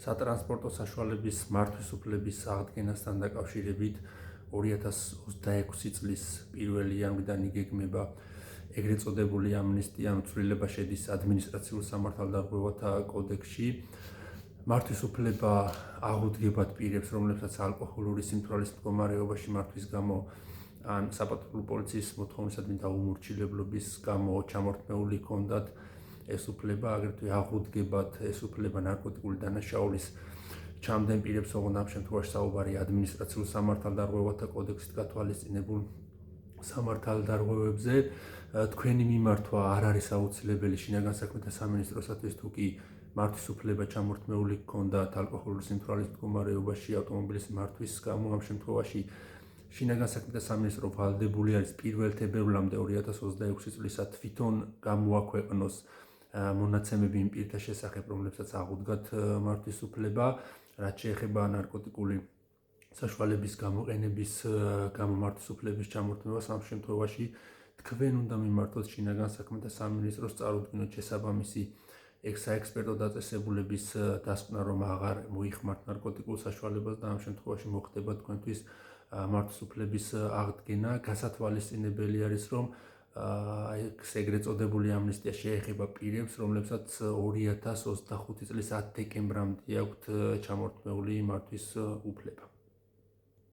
სატრანსპორტო საშუალების მართვის უფლების აღდგენასთან დაკავშირებით 2026 წლის 1 იანვრიდან იგეგმება ეგრეთ წოდებული ამნისტია, ცვლილება შედის ადმინისტრაციულ სამართალდარღვევათა კოდექსში. მართვის უფლება აღუდგებად პირებს, რომლებსაც ალკოჰოლური სიმთვრალის მდგომარეობაში მართვის გამო ან საპატრულო პოლიციის მოთხოვნისადმი დაუმორჩილებლობის გამო ჩამორთმეული ჰქონდათ ეს უფლება, აგრეთვე აღუდგებად ეს უფლება ნარკოტიკული დანაშაულის ჩამდენ პირებს, ოღონდ ამ შემთხვევაში საუბარი ადმინისტრაციულ სამართალდარღვევათა კოდექსით გათვალისწინებულ სამართალდარღვევებზე. თქვენი მიმართვა არ არის აუცილებელი შინაგან საქმეთა სამინისტროსათვის, თუ კი მართვის უფლება ჩამორთმეული ჰქონდათ ალკოჰოლური სიმთვრალის მდგომარეობაში ავტომობილის მართვის გამო. ამ შემთხვევაში შინაგან საქმეთა სამინისტრო ვალდებული არის 1 თებერვლამდე 2026 წლისა თვითონ გამოაქვეყნოს მონაცემები იმ პირთა შესახებ, რომლებსაც აღუდგათ მართვის უფლება, რაც შეეხება ნარკოტიკული საშუალების გამოყენების გამო მართვის უფლების ჩამორთმევას. ამ შემთხვევაში თქვენ უნდა მიმართოთ შინაგან საქმეთა სამინისტროს, წარუდგინოთ შესაბამისი საექსპერტო დაწესებულების დასკვნა, რომ აღარ მოიხმართ ნარკოტიკულ საშუალებას და ამ შემთხვევაში მოხდება თქვენთვის მართვის უფლების აღდგენა. გასათვალისწინებელი არის, რომ ეგრეთ წოდებული ამნისტია შეეხება პირებს, რომლებსაც 2025 წლის 10 დეკემბრამდე აქვთ ჩამორთმეული მართვის უფლება.